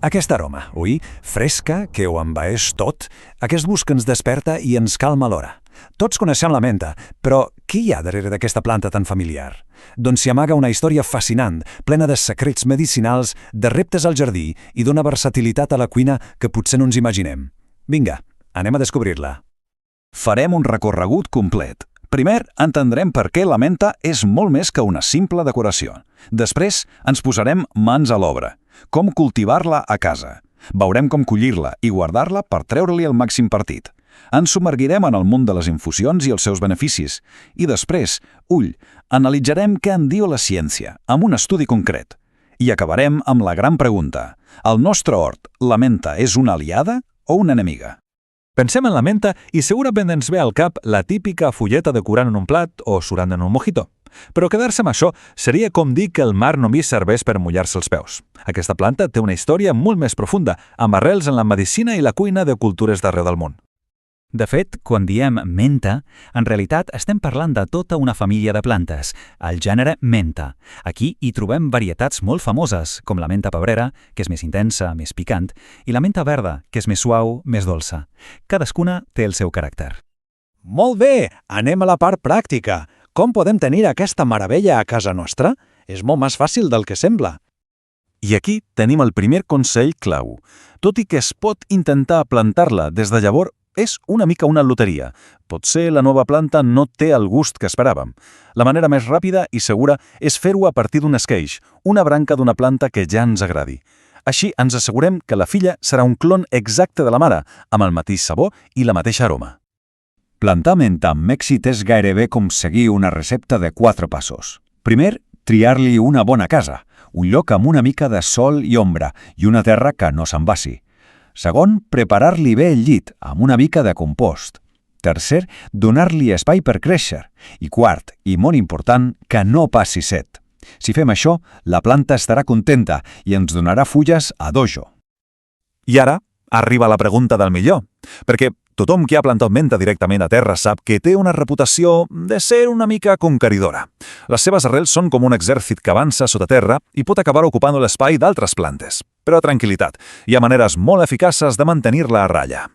Aquest aroma, oi? Fresca, que ho envaeix tot, aquest gust que ens desperta i ens calma alhora. Tots coneixem la menta, però què hi ha darrere d'aquesta planta tan familiar? Doncs s'hi amaga una història fascinant, plena de secrets medicinals, de reptes al jardí i d'una versatilitat a la cuina que potser no ens imaginem. Vinga, anem a descobrir-la. Farem un recorregut complet. Primer, entendrem per què la menta és molt més que una simple decoració. Després, ens posarem mans a l'obra. Com cultivar-la a casa. Veurem com collir-la i guardar-la per treure-li el màxim partit. Ens submergirem en el món de les infusions i els seus beneficis. I després, analitzarem què en diu la ciència, amb un estudi concret. I acabarem amb la gran pregunta. Al nostre hort, la menta és una aliada o una enemiga? Pensem en la menta i segurament ens ve al cap la típica fulleta decorant en un plat o surant en un mojito. Però quedar-se amb això seria com dir que el mar només serveix per mullar-se els peus. Aquesta planta té una història molt més profunda, amb arrels en la medicina i la cuina de cultures d'arreu del món. De fet, quan diem menta, en realitat estem parlant de tota una família de plantes, el gènere menta. Aquí hi trobem varietats molt famoses, com la menta pebrera, que és més intensa, més picant, i la menta verda, que és més suau, més dolça. Cadascuna té el seu caràcter. Molt bé, anem a la part pràctica. Com podem tenir aquesta meravella a casa nostra? És molt més fàcil del que sembla. I aquí tenim el primer consell clau. Tot i que es pot intentar plantar-la des de llavor, és una mica una loteria. Potser la nova planta no té el gust que esperàvem. La manera més ràpida i segura és fer-ho a partir d'un esqueix, una branca d'una planta que ja ens agradi. Així ens assegurem que la filla serà un clon exacte de la mare, amb el mateix sabor i la mateixa aroma. Plantar menta amb èxit és gairebé com seguir una recepta de 4 passos. Primer, triar-li una bona casa, un lloc amb una mica de sol i ombra i una terra que no s'embassi. Segon, preparar-li bé el llit, amb una mica de compost. Tercer, donar-li espai per créixer. I quart, i molt important, que no passi set. Si fem això, la planta estarà contenta i ens donarà fulles a dojo. I ara arriba la pregunta del millor, perquè tothom que ha plantat menta directament a terra sap que té una reputació de ser una mica conqueridora. Les seves arrels són com un exèrcit que avança sota terra i pot acabar ocupant l'espai d'altres plantes. Però tranquil·litat, hi ha maneres molt eficaces de mantenir-la a ratlla.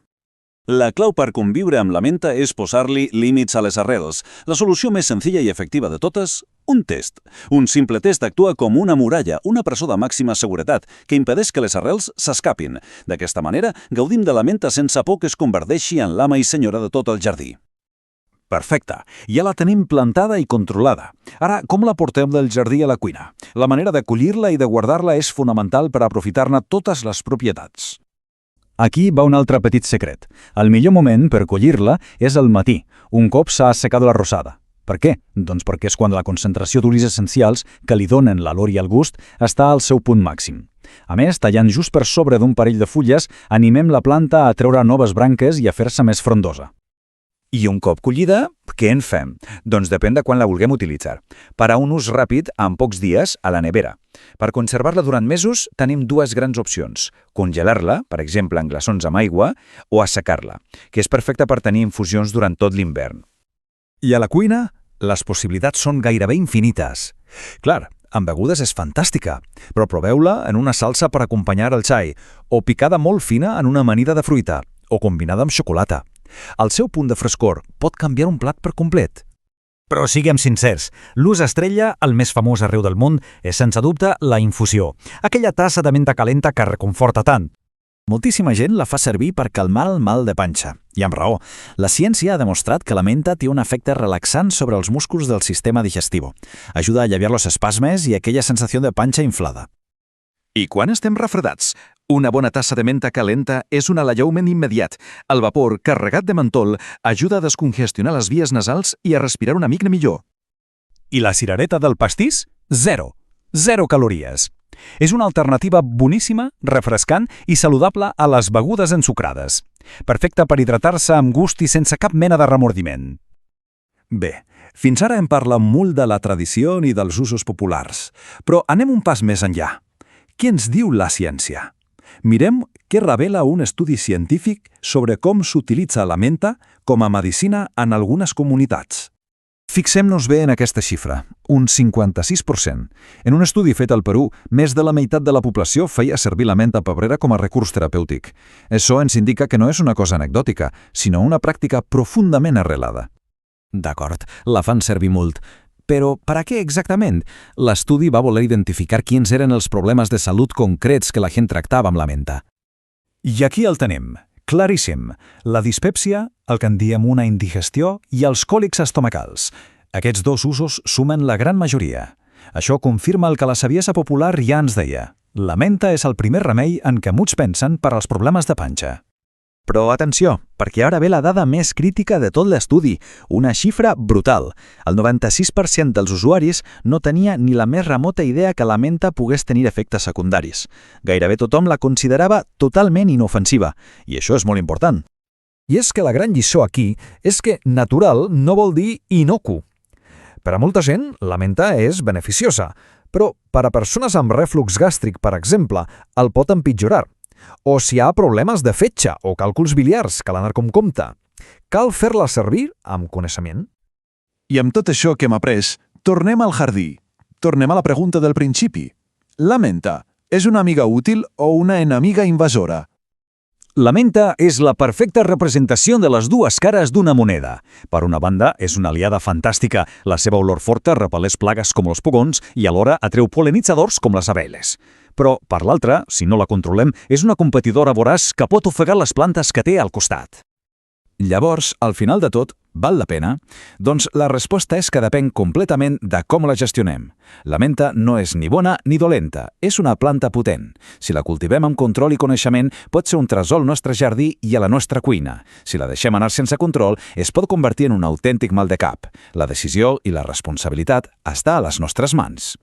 La clau per conviure amb la menta és posar-li límits a les arrels. La solució més senzilla i efectiva de totes? Un test. Un simple test actua com una muralla, una presó de màxima seguretat, que impedeix que les arrels s'escapin. D'aquesta manera, gaudim de la menta sense por que es converteixi en l'ama i senyora de tot el jardí. Perfecte, ja la tenim plantada i controlada. Ara, com la portem del jardí a la cuina? La manera de collir-la i de guardar-la és fonamental per aprofitar-ne totes les propietats. Aquí va un altre petit secret. El millor moment per collir-la és al matí, un cop s'ha assecat la rosada. Per què? Doncs perquè és quan la concentració d'olis essencials que li donen l'olor i el gust està al seu punt màxim. A més, tallant just per sobre d'un parell de fulles, animem la planta a treure noves branques i a fer-se més frondosa. I un cop collida, què en fem? Doncs depèn de quan la vulguem utilitzar. Per a un ús ràpid, en pocs dies, a la nevera. Per conservar-la durant mesos, tenim dues grans opcions. Congelar-la, per exemple en glaçons amb aigua, o assecar-la, que és perfecta per tenir infusions durant tot l'hivern. I a la cuina, les possibilitats són gairebé infinites. Clar, amb begudes és fantàstica, però proveu-la en una salsa per acompanyar el xai, o picada molt fina en una amanida de fruita, o combinada amb xocolata. El seu punt de frescor pot canviar un plat per complet. Però siguem sincers, l'ús estrella, el més famós arreu del món, és sense dubte la infusió, aquella tassa de menta calenta que reconforta tant. Moltíssima gent la fa servir per calmar el mal de panxa. I amb raó, la ciència ha demostrat que la menta té un efecte relaxant sobre els músculs del sistema digestiu. Ajuda a alleviar los espasmes i aquella sensació de panxa inflada. I quan estem refredats? Una bona tassa de menta calenta és un alleument immediat. El vapor, carregat de mentol, ajuda a descongestionar les vies nasals i a respirar una mica millor. I la cirereta del pastís? Zero. Zero calories. És una alternativa boníssima, refrescant i saludable a les begudes ensucrades. Perfecta per hidratar-se amb gust i sense cap mena de remordiment. Bé, fins ara hem parlat molt de la tradició i dels usos populars, però anem un pas més enllà. Què ens diu la ciència? Mirem què revela un estudi científic sobre com s'utilitza la menta com a medicina en algunes comunitats. Fixem-nos bé en aquesta xifra, un 56%. En un estudi fet al Perú, més de la meitat de la població feia servir la menta pebrera com a recurs terapèutic. Això ens indica que no és una cosa anecdòtica, sinó una pràctica profundament arrelada. D'acord, la fan servir molt. Però per a què exactament? L'estudi va voler identificar quins eren els problemes de salut concrets que la gent tractava amb la menta. I aquí el tenim, claríssim. La dispèpsia, el que en diem una indigestió, i els còlics estomacals. Aquests dos usos sumen la gran majoria. Això confirma el que la saviesa popular ja ens deia. La menta és el primer remei en què molts pensen per als problemes de panxa. Però atenció, perquè ara ve la dada més crítica de tot l'estudi, una xifra brutal. El 96% dels usuaris no tenia ni la més remota idea que la menta pogués tenir efectes secundaris. Gairebé tothom la considerava totalment inofensiva, i això és molt important. I és que la gran lliçó aquí és que natural no vol dir inocu. Per a molta gent, la menta és beneficiosa, però per a persones amb reflux gàstric, per exemple, el pot empitjorar. O si hi ha problemes de fetge o càlculs biliars, cal anar com compte. Cal fer-la servir amb coneixement. I amb tot això que hem après, tornem al jardí. Tornem a la pregunta del principi. La menta és una amiga útil o una enemiga invasora? La menta és la perfecta representació de les dues cares d'una moneda. Per una banda, és una aliada fantàstica. La seva olor forta repel·leix plagues com els pugons i alhora atreu pol·lenitzadors com les abelles. Però, per l'altra, si no la controlem, és una competidora voraç que pot ofegar les plantes que té al costat. Llavors, al final de tot, val la pena? Doncs la resposta és que depèn completament de com la gestionem. La menta no és ni bona ni dolenta, és una planta potent. Si la cultivem amb control i coneixement, pot ser un tresor al nostre jardí i a la nostra cuina. Si la deixem anar sense control, es pot convertir en un autèntic mal de cap. La decisió i la responsabilitat està a les nostres mans.